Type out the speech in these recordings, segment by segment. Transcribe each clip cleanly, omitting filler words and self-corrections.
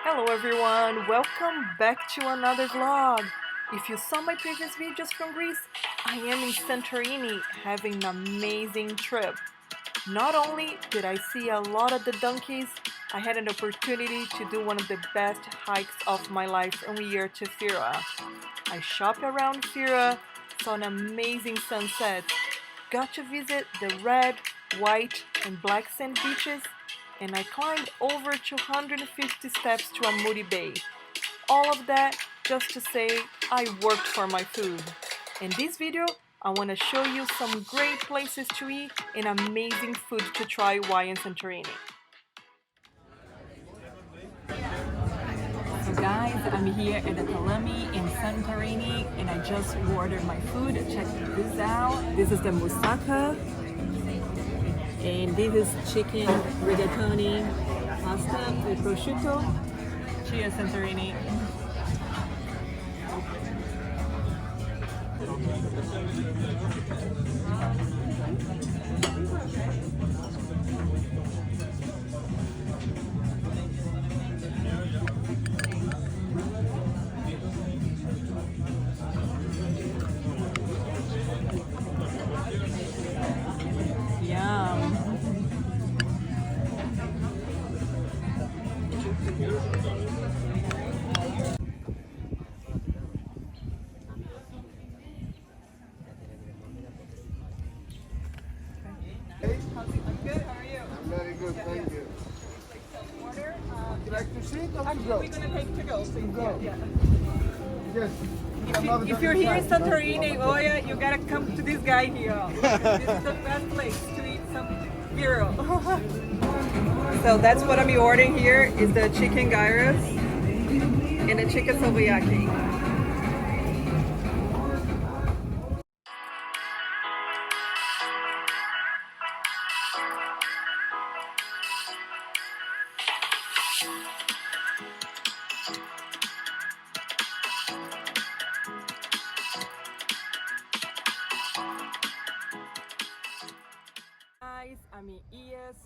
Hello everyone, welcome back to another vlog. If you saw my previous videos from Greece, I am in Santorini having an amazing trip. Not only did I see a lot of the donkeys, I had an opportunity to do one of the best hikes of my life from here to Fira. I shopped around Fira, saw an amazing sunset, got to visit the red, white, and black sand beaches, and I climbed over 250 steps to a Moody Bay. All of that just to say I worked for my food. In this video, I want to show you some great places to eat and amazing food to try while in Santorini. So guys, I'm here at the Kalami in Santorini and I just ordered my food. Check this out. This is the moussaka. And this is chicken rigatoni pasta with prosciutto. Cheers, Santorini. Yum. Good, how are you? Very good, thank you. Order? Would you like to sit or to Actually, go? we're gonna take to go, please. Go. Yeah. Yes. If you're here in Santorini, Oya, you gotta come to this guy here. This is the best place to eat some gyro. So that's what I'm ordering here is the chicken gyros and the chicken sylviaki. Guys, I'm in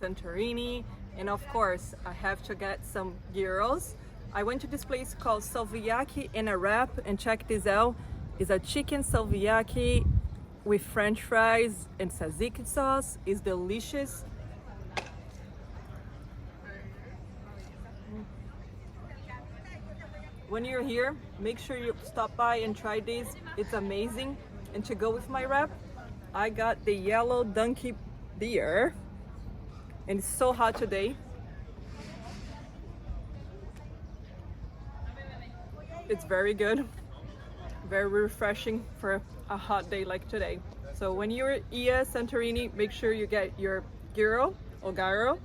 Santorini, and of course I have to get some gyros. I went to this place called Sylvia In A Wrap, and check this out. It's a chicken sylviaki with French fries and tzatziki sauce. It's delicious. When you're here, make sure you stop by and try this. It's amazing. And to go with my wrap, I got the yellow donkey beer, and it's so hot today. It's very good, very refreshing for a hot day like today. So when you're here Santorini, make sure you get your gyro or gyro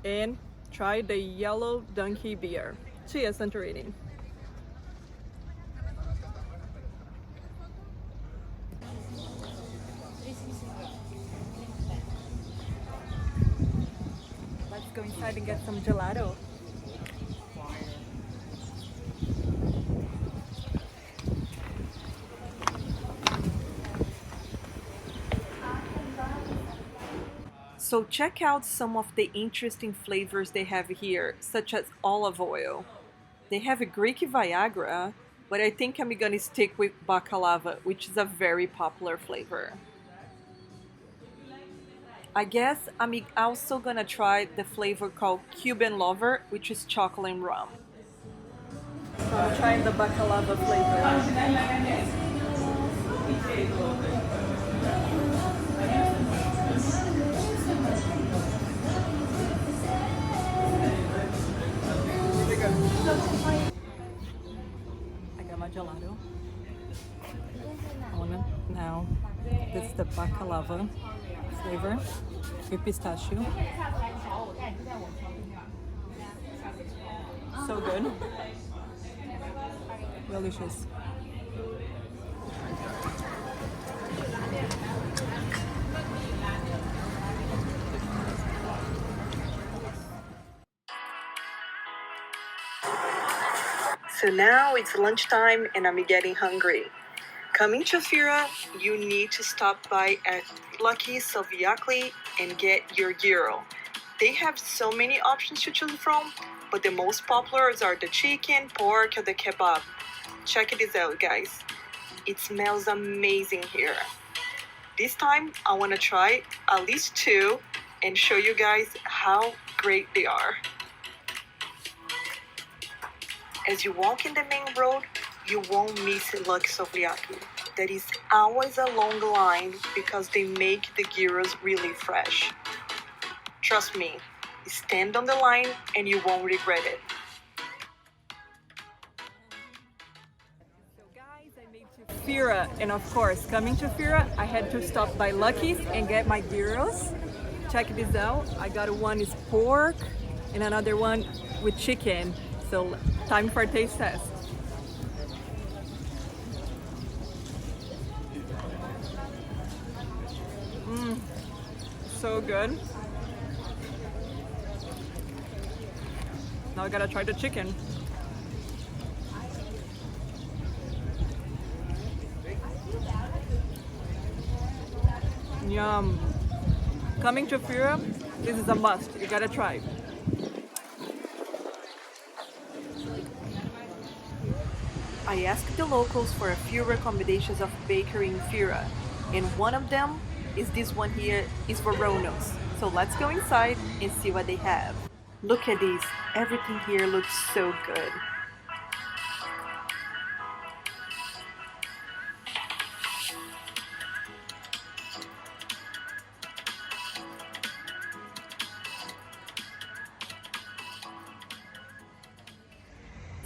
and try the yellow donkey beer. Cheers, Santorini. Let's go inside and get some gelato. So check out some of the interesting flavors they have here, such as olive oil. They have a Greek Viagra, but I think I'm gonna stick with baklava, which is a very popular flavor. I guess I'm also gonna try the flavor called Cuban Lover, which is chocolate and rum. So I'm trying the baklava flavor. I got my gelato. Now, this is the baklava flavor with pistachio. So good. Delicious. So now it's lunchtime and I'm getting hungry. Coming to Fira, you need to stop by at Lucky Sylviakli and get your gyro. They have so many options to choose from, but the most popular are the chicken, pork, or the kebab. Check this out, guys. It smells amazing here. This time, I want to try at least two and show you guys how great they are. As you walk in the main road, you won't miss Lucky Souvlaki. There is always a long line because they make the gyros really fresh. Trust me, stand on the line and you won't regret it. So guys, I made to Fira, and of course, coming to Fira, I had to stop by Lucky's and get my gyros. Check this out. I got one is pork and another one with chicken. So time for a taste test. So good. Now I gotta try the chicken. Yum. Coming to Fira, this is a must. You gotta try. I asked the locals for a few recommendations of bakery in Fira, and one of them is this one here, is Veronas. So let's go inside and see what they have. Look at this, everything here looks so good.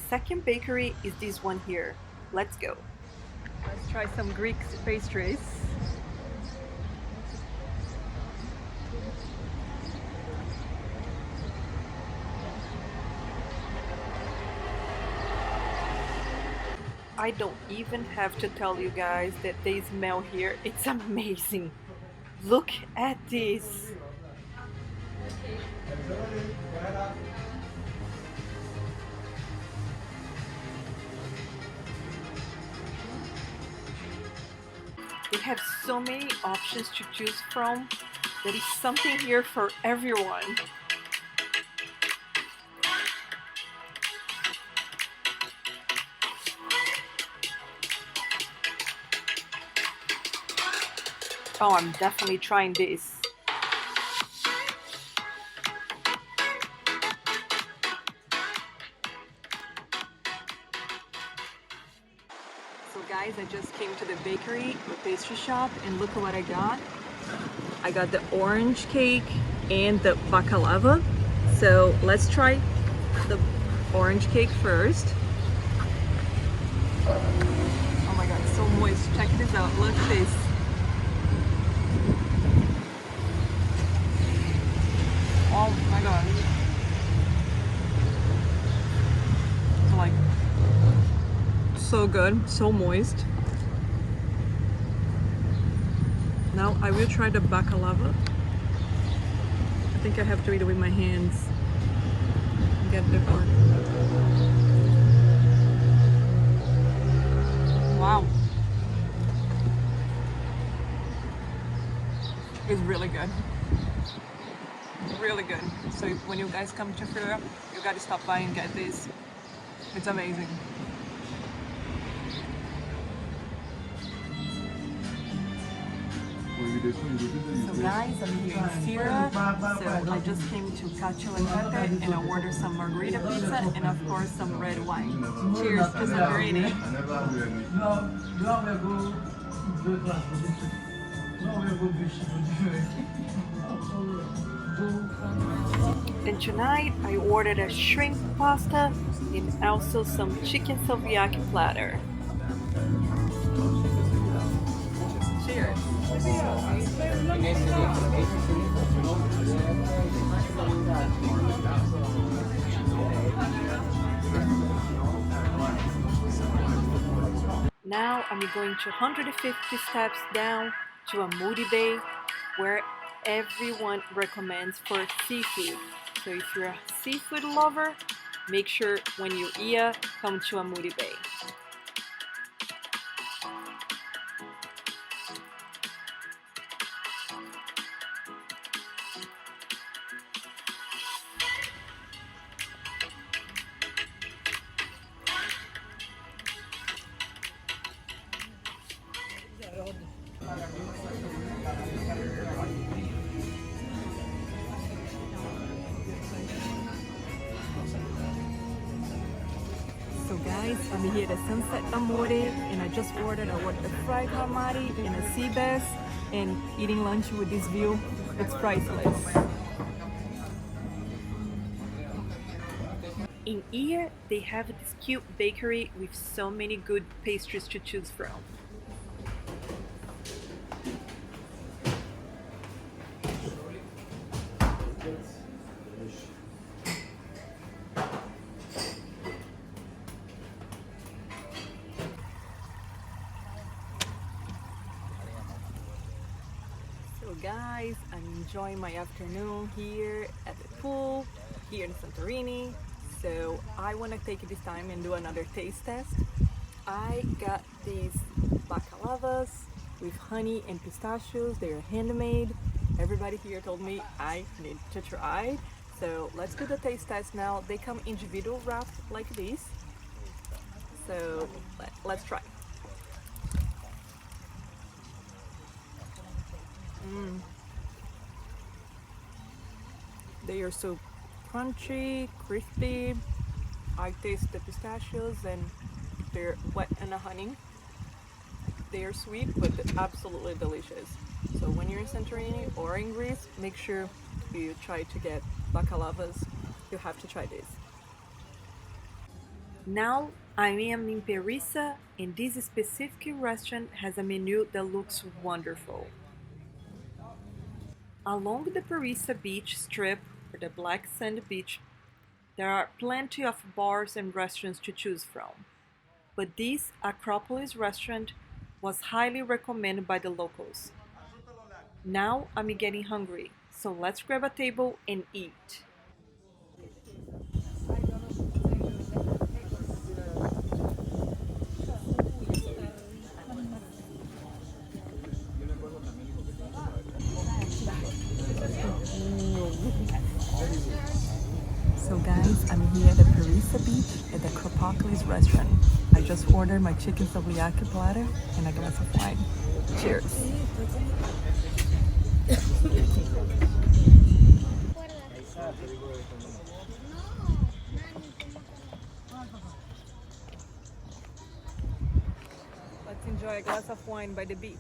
Second bakery is this one here. Let's go. Let's try some Greek pastries. I don't even have to tell you guys that they smell here. It's amazing. Look at this. They have so many options to choose from. There is something here for everyone. Oh, I'm definitely trying this. So guys, I just came to the bakery or pastry shop and look at what I got. I got the orange cake and the baklava. So let's try the orange cake first. Oh my god, it's so moist. Check this out. Look at this. Oh my god. Like, so good, so moist. Now I will try the baklava. I think I have to eat it with my hands. Get the part. Wow. It's really good. Really good. So when you guys come to Fira, you gotta stop by and get this. It's amazing. So guys, I'm here in Fira. So I just came to Cacio and Pepe and I ordered some margarita pizza and of course some red wine. Cheers to Santorini. And tonight I ordered a shrimp pasta and also some chicken souvlaki platter. Cheers. Now I'm going to 150 steps down to a Moody Bay where everyone recommends for seafood. So if you're a seafood lover, make sure when you eat, come to a Moody Bay. Guys, I'm here at Sunset Amore and I just ordered a fried calamari and a sea bass, and eating lunch with this view, it's priceless. In here, they have this cute bakery with so many good pastries to choose from. So guys, I'm enjoying my afternoon here at the pool, here in Santorini. So I want to take this time and do another taste test. I got these bacalavas with honey and pistachios. They are handmade. Everybody here told me I need to try. So let's do the taste test now. They come individual wrapped like this. So let's try. They are so crunchy, crispy. I taste the pistachios and they're wet in the honey. They are sweet but absolutely delicious. So when you're in Santorini or in Greece, make sure you try to get bacalavas. You have to try this. Now I am in Perissa, and this specific restaurant has a menu that looks wonderful. Along the Perissa beach strip, or the black sand beach, there are plenty of bars and restaurants to choose from. But this Acropolis restaurant was highly recommended by the locals. Now I'm getting hungry, so let's grab a table and eat. So guys, I'm here at the Perissa Beach at the Acropolis Restaurant. I just ordered my chicken souvlaki platter and a glass of wine. Cheers! Let's enjoy a glass of wine by the beach.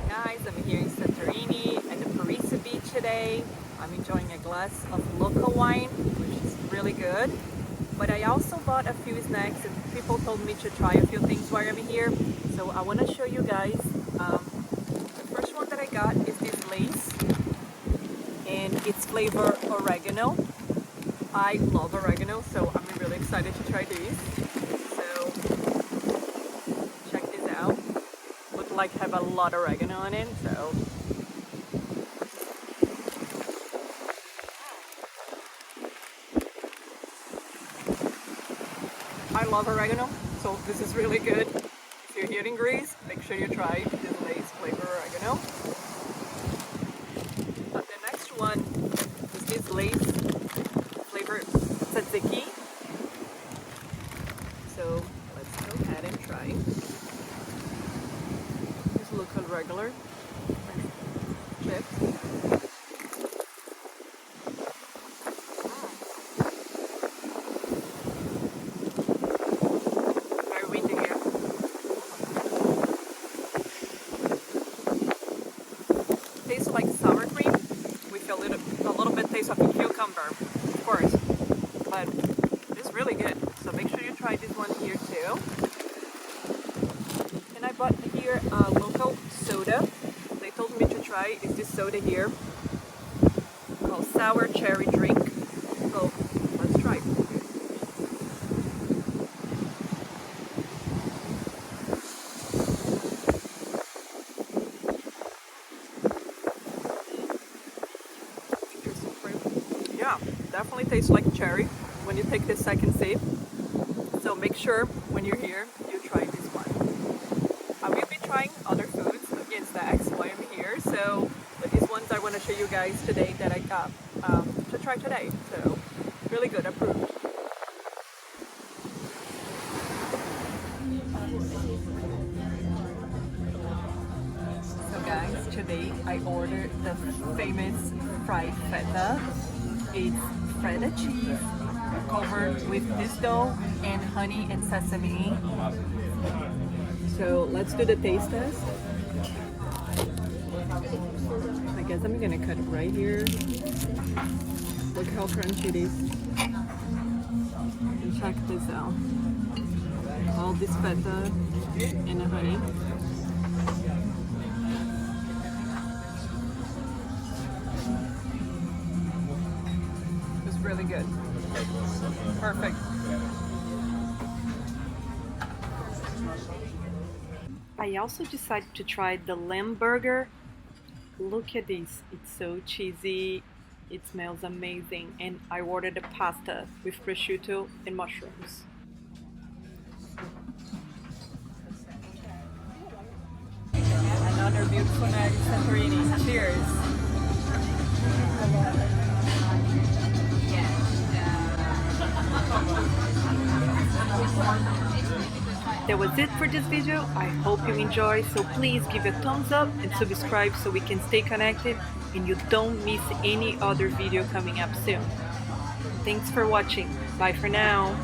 Guys, I'm here in Santorini at the Perissa Beach today. I'm enjoying a glass of local wine, which is really good. But I also bought a few snacks and people told me to try a few things while I'm here. So I want to show you guys. The first one that I got is this lace, and it's flavor oregano. I love oregano, so I'm really excited to try these. So check this out. Look like have a lot of oregano in it, so I love oregano, so this is really good. If you're here in Greece, make sure you try this lace flavor oregano. The next one is this lace flavor tzatziki. So let's go ahead and try. Just look regular chips. Tastes like sour cream with a little bit taste of a cucumber, of course, but it's really good. So make sure you try this one here too. And I bought here a local soda. They told me to try is this soda here called sour cherry drink. So let's try. Yeah, definitely tastes like cherry when you take the second sip. So make sure when you're here, you try this one. I will be trying other foods and snacks while I'm here, so but this one foods I want to show you guys today that I got to try today. So really good, approved. So guys, today I ordered the famous fried feta. It's feta cheese covered with this dough and honey and sesame. So let's do the taste test. I guess I'm gonna cut it right here. Look how crunchy it is. And check this out. All this feta and the honey. It's really good. Perfect. I also decided to try the lamb burger. Look at this, it's so cheesy, it smells amazing, and I ordered a pasta with prosciutto and mushrooms. Another beautiful night in Santorini. Cheers! That was it for this video. I hope you enjoyed, so please give a thumbs up and subscribe so we can stay connected and you don't miss any other video coming up soon. Thanks for watching. Bye for now.